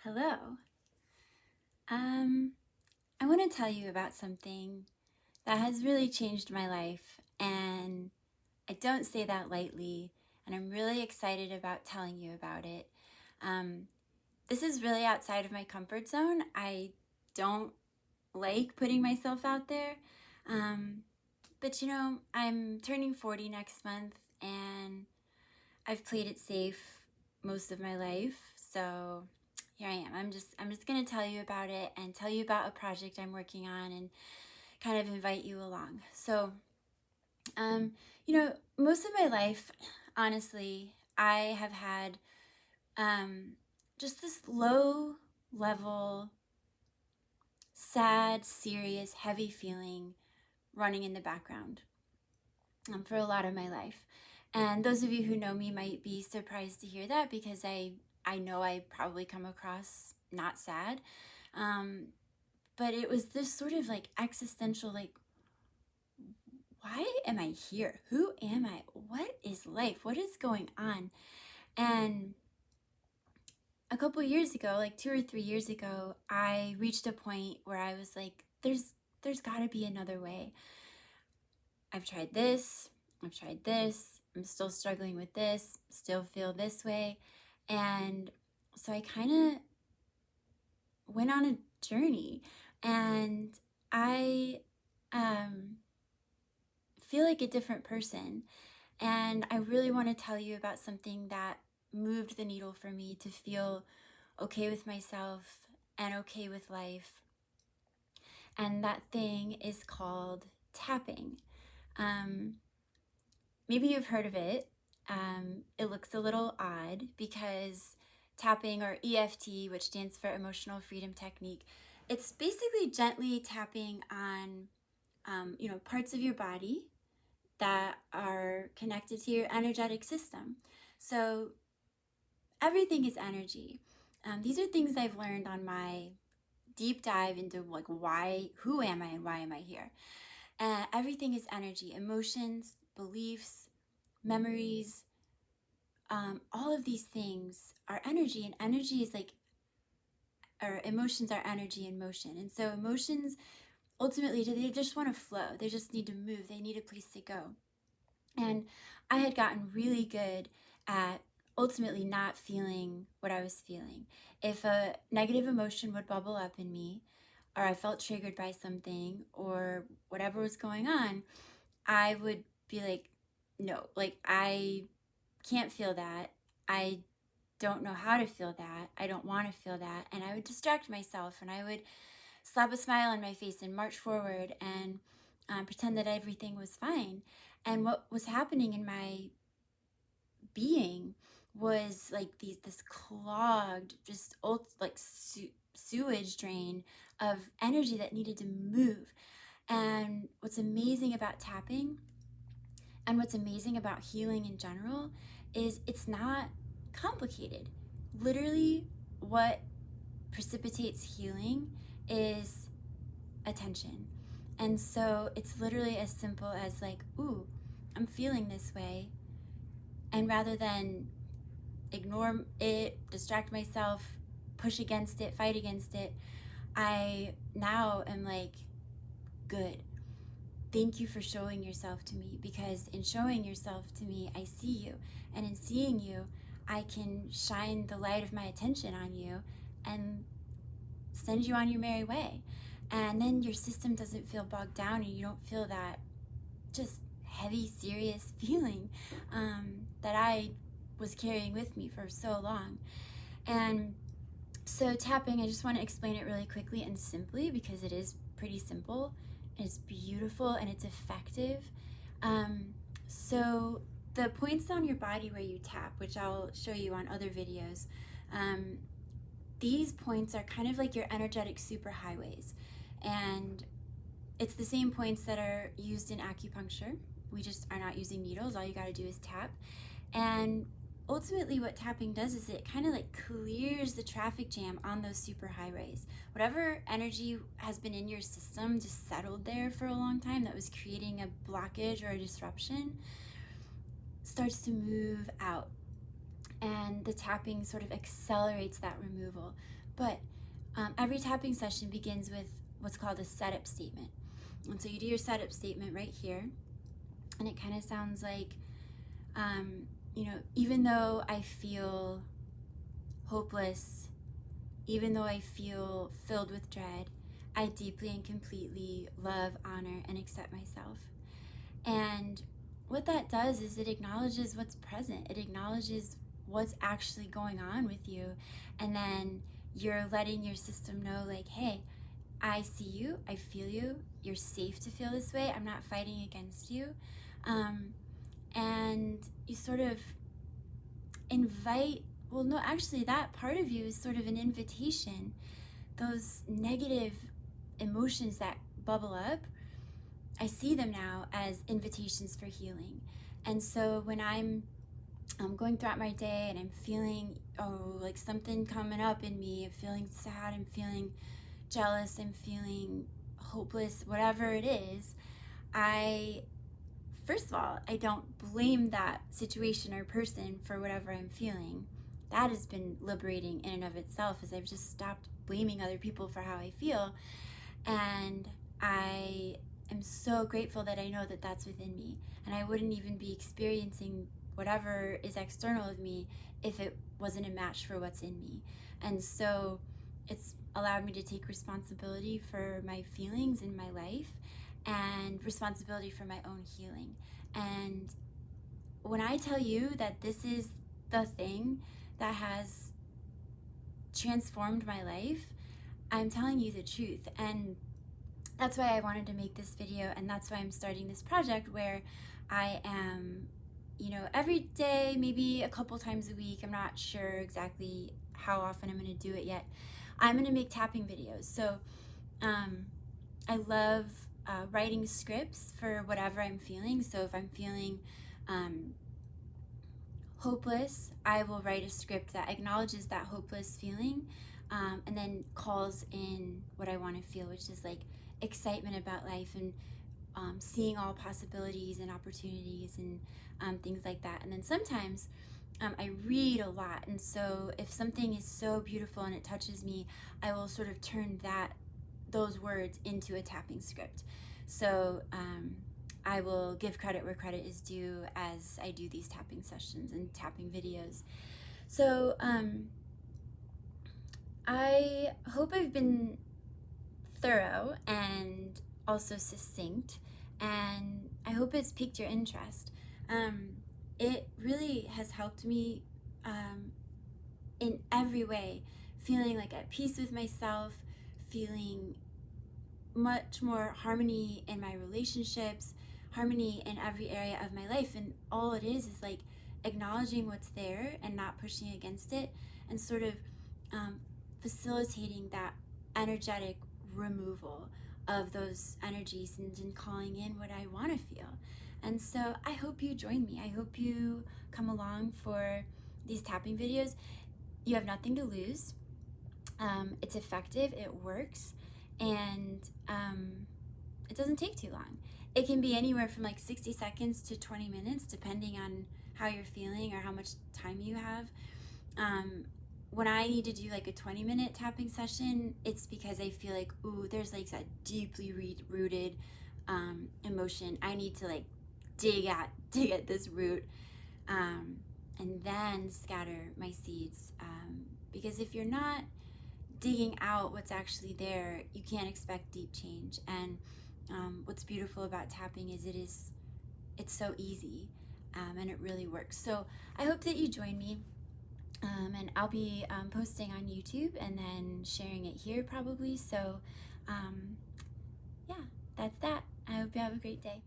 Hello. Um, I want to tell you about something that has really changed my life, and I don't say that lightly, and I'm really excited about telling you about it. Um, this is really outside of my comfort zone. I don't like putting myself out there, um, but I'm turning 40 next month, and I've played it safe most of my life, so here I am. I'm just gonna tell you about it and tell you about a project I'm working on and kind of invite you along. So, um, most of my life, honestly, I have had just this low level, sad, serious, heavy feeling running in the background for a lot of my life. And those of you who know me might be surprised to hear that because I know I probably come across not sad. Um, but it was this sort of like existential, like, why am I here? Who am I? What is life? What is going on? And a couple years ago, like 2 or 3 years ago, I reached a point where I was like, there's got to be another way. I've tried this, I've tried this, I'm still struggling with this, still feel this way. And so I kind of went on a journey, and I feel like a different person. And I really want to tell you about something that moved the needle for me to feel okay with myself and okay with life. And that thing is called tapping. Um, Maybe you've heard of it. It looks a little odd because tapping, or EFT, which stands for Emotional Freedom Technique, it's basically gently tapping on, parts of your body that are connected to your energetic system. So everything is energy. These are things I've learned on my deep dive into like who am I and why am I here? Everything is energy, emotions, beliefs, memories, all of these things are energy, and energy is like, or emotions are energy in motion. And so emotions ultimately, they just want to flow, they just need to move, they need a place to go. And I had gotten really good at ultimately not feeling what I was feeling. If a negative emotion would bubble up in me, or I felt triggered by something, or whatever was going on, I would be like, no, like, I can't feel that. I don't know how to feel that. I don't want to feel that. And I would distract myself, and I would slap a smile on my face and march forward and pretend that everything was fine. And what was happening in my being was like this clogged, just like sewage drain of energy that needed to move. And what's amazing about tapping, and what's amazing about healing in general, is it's not complicated. Literally, what precipitates healing is attention. And so it's literally as simple as like, ooh, I'm feeling this way. And rather than ignore it, distract myself, push against it, fight against it, I now am like, good. Thank you for showing yourself to me, because in showing yourself to me, I see you. And in seeing you, I can shine the light of my attention on you and send you on your merry way. And then your system doesn't feel bogged down, and you don't feel that just heavy, serious feeling that I was carrying with me for so long. And so tapping, I just want to explain it really quickly and simply, because it is pretty simple, and it's beautiful, and it's effective. So the points on your body where you tap, which I'll show you on other videos, these points are kind of like your energetic superhighways. And it's the same points that are used in acupuncture. We just are not using needles. All you got to do is tap. And ultimately what tapping does is it kind of like clears the traffic jam on those superhighways. Whatever energy has been in your system, just settled there for a long time, that was creating a blockage or a disruption, starts to move out. And the tapping sort of accelerates that removal But every tapping session begins with what's called a setup statement. And so you do your setup statement right here, and it kind of sounds like, even though I feel hopeless, even though I feel filled with dread, I deeply and completely love, honor, and accept myself. And what that does is it acknowledges what's present. It acknowledges what's actually going on with you. And then you're letting your system know, like, hey, I see you, I feel you, you're safe to feel this way, I'm not fighting against you. And you sort of invite, well, no, actually that part of you is sort of an invitation. Those negative emotions that bubble up, I see them now as invitations for healing. And so when I'm going throughout my day and I'm feeling, like something coming up in me, I'm feeling sad, I'm feeling jealous, I'm feeling hopeless, whatever it is, first of all, I don't blame that situation or person for whatever I'm feeling. That has been liberating in and of itself, as I've just stopped blaming other people for how I feel. And I am so grateful that I know that that's within me. And I wouldn't even be experiencing whatever is external of me if it wasn't a match for what's in me. And so it's allowed me to take responsibility for my feelings in my life and responsibility for my own healing. And when I tell you that this is the thing that has transformed my life, I'm telling you the truth. And that's why I wanted to make this video, and that's why I'm starting this project where I am, every day, maybe a couple times a week, I'm not sure exactly how often I'm going to do it yet, I'm going to make tapping videos. So I love writing scripts for whatever I'm feeling. So if I'm feeling hopeless, I will write a script that acknowledges that hopeless feeling, and then calls in what I want to feel, which is like excitement about life and seeing all possibilities and opportunities and things like that. And then sometimes I read a lot, and so if something is so beautiful and it touches me, I will sort of turn those words into a tapping script. So I will give credit where credit is due as I do these tapping sessions and tapping videos. So I hope I've been thorough and also succinct, and I hope it's piqued your interest. It really has helped me in every way, feeling like at peace with myself, feeling much more harmony in my relationships, harmony in every area of my life. And all it is like acknowledging what's there and not pushing against it, and sort of facilitating that energetic removal of those energies and calling in what I want to feel. And so I hope you join me. I hope you come along for these tapping videos. You have nothing to lose. It's effective, it works, and it doesn't take too long. It can be anywhere from like 60 seconds to 20 minutes, depending on how you're feeling or how much time you have. When I need to do like a 20-minute tapping session, it's because I feel like, there's like that deeply rooted emotion. I need to like dig at this root, and then scatter my seeds. Because if you're not digging out what's actually there, you can't expect deep change. And what's beautiful about tapping is it's so easy, and it really works. So I hope that you join me. And I'll be posting on YouTube and then sharing it here probably. So yeah, that's that. I hope you have a great day.